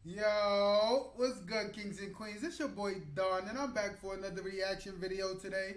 Yo, what's good, kings and queens? It's your boy Don, and I'm back for another reaction video today.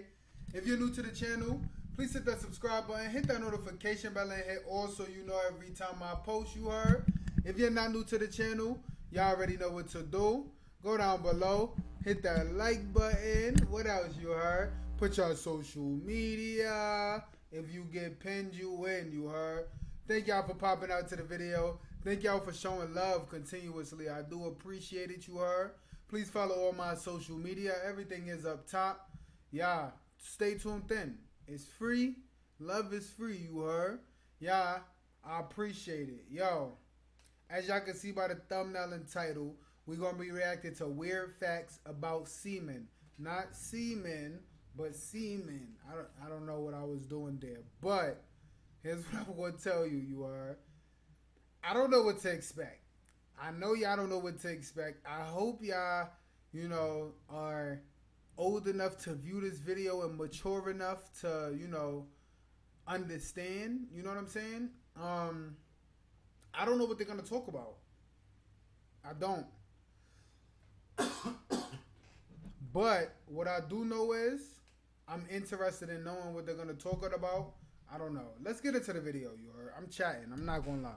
If you're new to the channel, please hit that subscribe button, hit that notification bell, and hit all so you know every time I post, you heard. If you're not new to the channel, y'all already know what to do. Go down below, hit that like button. What else you heard? Put your social media. If you get pinned, you win, you heard. Thank y'all for popping out to the video. Thank y'all for showing love continuously. I do appreciate it, you heard. Please follow all my social media. Everything is up top. Yeah, stay tuned in. It's free. Love is free, you heard. Yeah, I appreciate it. Yo, as y'all can see by the thumbnail and title, we're going to be reacting to weird facts about semen. Not semen, but semen. I don't know what I was doing there. But here's what I'm going to tell you, you heard. I don't know what to expect. I know y'all don't know what to expect. I hope y'all, are old enough to view this video and mature enough to, understand. You know what I'm saying? I don't know what they're gonna talk about. I don't. But what I do know is I'm interested in knowing what they're gonna talk about. I don't know. Let's get into the video, you heard. I'm chatting. I'm not gonna lie.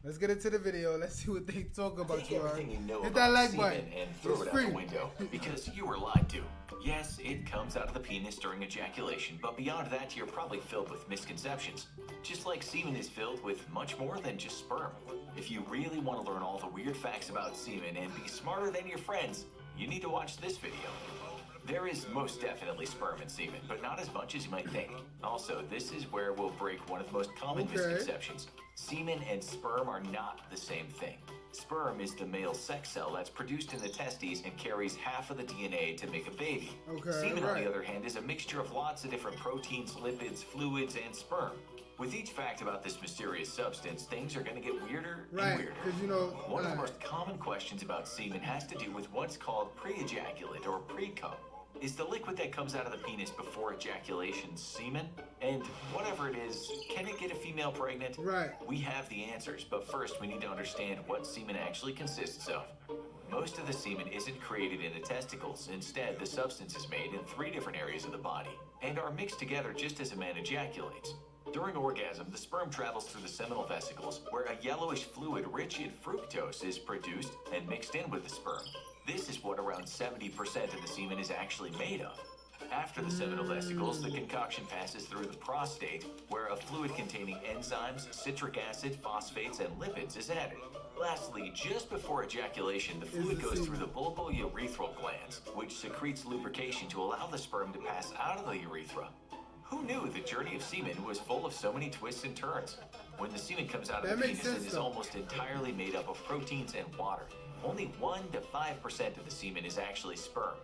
Let's get into the video. Let's see what they talk about. Take everything you know Hit about that like semen button. and throw It's it free. out the window because you were lied to. Yes, it comes out of the penis during ejaculation, but beyond that, you're probably filled with misconceptions. Just like semen is filled with much more than just sperm. If you really want to learn all the weird facts about semen and be smarter than your friends, you need to watch this video. There is most definitely sperm in semen, but not as much as you might think. Also, this is where we'll break one of the most common misconceptions. Semen and sperm are not the same thing. Sperm is the male sex cell that's produced in the testes and carries half of the DNA to make a baby. Semen, on the other hand, is a mixture of lots of different proteins, lipids, fluids, and sperm. With each fact about this mysterious substance, things are going to get weirder and weirder. One of the most common questions about semen has to do with what's called pre-ejaculate or pre-cum. Is the liquid that comes out of the penis before ejaculation semen? And whatever it is, can it get a female pregnant? Right. We have the answers, but first we need to understand what semen actually consists of. Most of the semen isn't created in the testicles. Instead, the substance is made in 3 different areas of the body and are mixed together just as a man ejaculates. During orgasm, the sperm travels through the seminal vesicles, where a yellowish fluid rich in fructose is produced and mixed in with the sperm. This is what around 70% of the semen is actually made of. After the seminal vesicles, the concoction passes through the prostate, where a fluid containing enzymes, citric acid, phosphates, and lipids is added. Lastly, just before ejaculation, the fluid goes through the bulbourethral glands, which secretes lubrication to allow the sperm to pass out of the urethra. Who knew the journey of semen was full of so many twists and turns? When the semen comes out of the penis, it is almost entirely made up of proteins and water. Only 1 to 5% of the semen is actually sperm.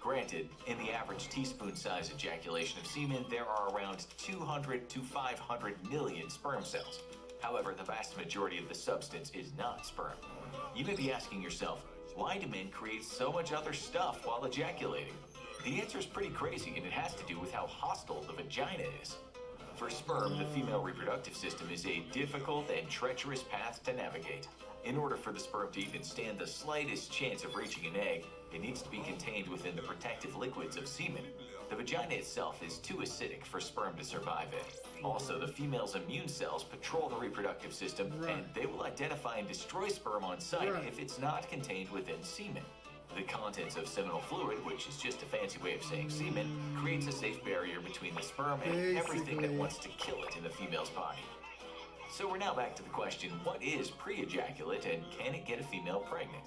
Granted, in the average teaspoon-sized ejaculation of semen, there are around 200 to 500 million sperm cells. However, the vast majority of the substance is not sperm. You may be asking yourself, why do men create so much other stuff while ejaculating? The answer is pretty crazy, and it has to do with how hostile the vagina is. For sperm, the female reproductive system is a difficult and treacherous path to navigate. In order for the sperm to even stand the slightest chance of reaching an egg, it needs to be contained within the protective liquids of semen. The vagina itself is too acidic for sperm to survive in. Also, the female's immune cells patrol the reproductive system, and they will identify and destroy sperm on sight if it's not contained within semen. The contents of seminal fluid, which is just a fancy way of saying semen, creates a safe barrier between the sperm and everything that wants to kill it in the female's body. So we're now back to the question, what is pre-ejaculate and can it get a female pregnant?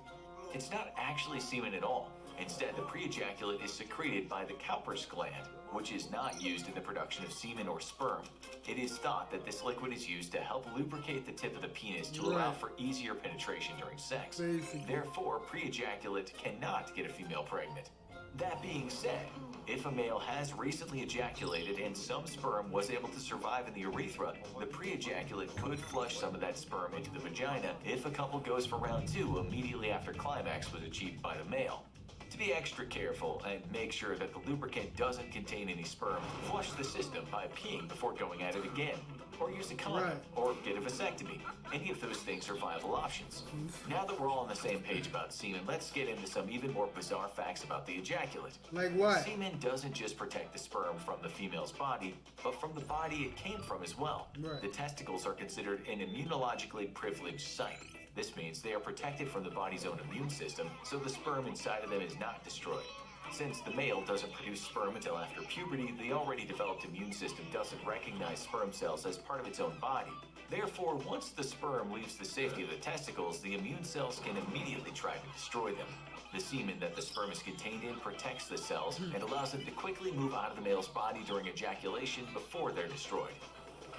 It's not actually semen at all. Instead, the pre-ejaculate is secreted by the Cowper's gland, which is not used in the production of semen or sperm. It is thought that this liquid is used to help lubricate the tip of the penis to allow for easier penetration during sex. Therefore, pre-ejaculate cannot get a female pregnant. That being said, if a male has recently ejaculated and some sperm was able to survive in the urethra, the pre-ejaculate could flush some of that sperm into the vagina if a couple goes for round 2 immediately after climax was achieved by the male. To be extra careful and make sure that the lubricant doesn't contain any sperm, flush the system by peeing before going at it again. or use a condom, or get a vasectomy. Any of those things are viable options. Now that we're all on the same page about semen, let's get into some even more bizarre facts about the ejaculate. Like what? Semen doesn't just protect the sperm from the female's body, but from the body it came from as well. Right. The testicles are considered an immunologically privileged site. This means they are protected from the body's own immune system, so the sperm inside of them is not destroyed. Since the male doesn't produce sperm until after puberty, the already developed immune system doesn't recognize sperm cells as part of its own body. Therefore, once the sperm leaves the safety of the testicles, the immune cells can immediately try to destroy them. The semen that the sperm is contained in protects the cells and allows them to quickly move out of the male's body during ejaculation before they're destroyed.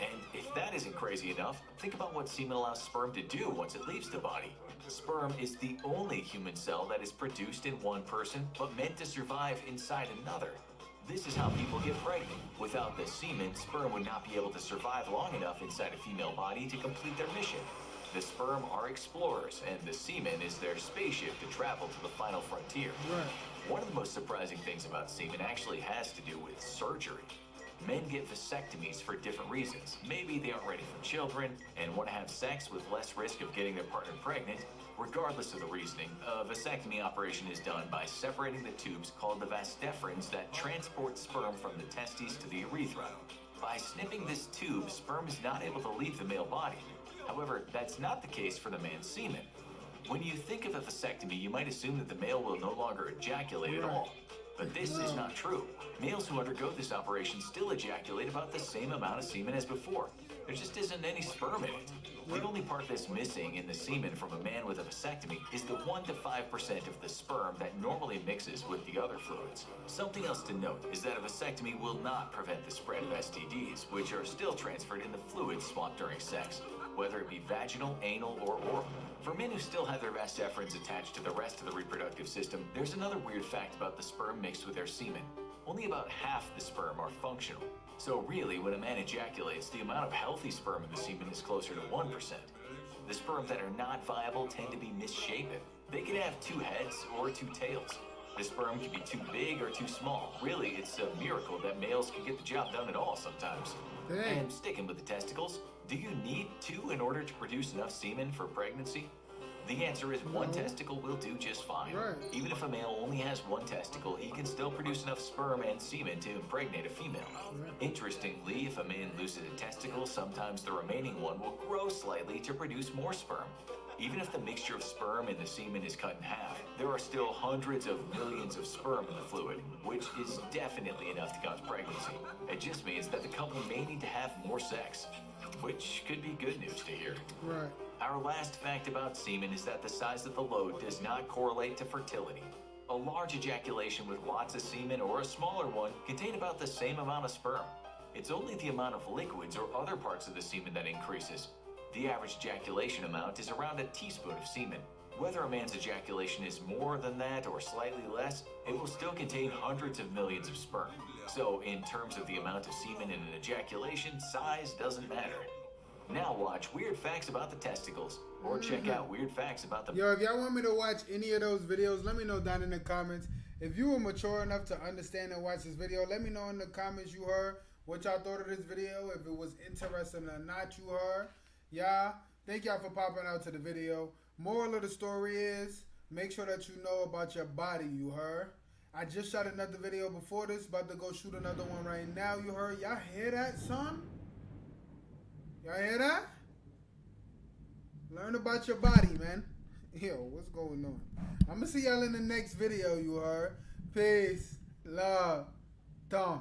And if that isn't crazy enough, think about what semen allows sperm to do once it leaves the body. Sperm is the only human cell that is produced in one person, but meant to survive inside another. This is how people get pregnant. Without the semen, sperm would not be able to survive long enough inside a female body to complete their mission. The sperm are explorers, and the semen is their spaceship to travel to the final frontier. Right. One of the most surprising things about semen actually has to do with surgery. Men get vasectomies for different reasons. Maybe they aren't ready for children and want to have sex with less risk of getting their partner pregnant. Regardless of the reasoning, a vasectomy operation is done by separating the tubes called the vas deferens that transport sperm from the testes to the urethra. By snipping this tube, sperm is not able to leave the male body. However, that's not the case for the man's semen. When you think of a vasectomy, you might assume that the male will no longer ejaculate at all. But this is not true. Males who undergo this operation still ejaculate about the same amount of semen as before. There just isn't any sperm in it. The only part that's missing in the semen from a man with a vasectomy is the 1 to 5% of the sperm that normally mixes with the other fluids. Something else to note is that a vasectomy will not prevent the spread of STDs, which are still transferred in the fluids swapped during sex, whether it be vaginal, anal, or oral. For men who still have their vas deferens attached to the rest of the reproductive system, there's another weird fact about the sperm mixed with their semen. Only about half the sperm are functional. So really, when a man ejaculates, the amount of healthy sperm in the semen is closer to 1%. The sperm that are not viable tend to be misshapen. They can have 2 heads or 2 tails. The sperm can be too big or too small. Really, it's a miracle that males can get the job done at all sometimes. Dang. And sticking with the testicles, do you need 2 in order to produce enough semen for pregnancy? The answer is 1 testicle will do just fine. Right. Even if a male only has 1 testicle, he can still produce enough sperm and semen to impregnate a female. Right. Interestingly, if a man loses a testicle, sometimes the remaining one will grow slightly to produce more sperm. Even if the mixture of sperm and the semen is cut in half, there are still hundreds of millions of sperm in the fluid, which is definitely enough to cause pregnancy. It just means that the couple may need to have more sex, which could be good news to hear. Right. Our last fact about semen is that the size of the load does not correlate to fertility. A large ejaculation with lots of semen or a smaller one contain about the same amount of sperm. It's only the amount of liquids or other parts of the semen that increases. The average ejaculation amount is around a teaspoon of semen. Whether a man's ejaculation is more than that or slightly less, it will still contain hundreds of millions of sperm. So, in terms of the amount of semen in an ejaculation, size doesn't matter. Now watch Weird Facts About the Testicles, or check out Weird Facts About the... Yo, if y'all want me to watch any of those videos, let me know down in the comments. If you were mature enough to understand and watch this video, let me know in the comments you heard what y'all thought of this video, if it was interesting or not you heard. Yeah, thank y'all for popping out to the video. Moral of the story is, make sure that you know about your body, you heard. I just shot another video before this, about to go shoot another one right now, you heard. Y'all hear that, son? Y'all hear that? Learn about your body, man. Yo, what's going on? I'm gonna see y'all in the next video, you heard. Peace, love, done.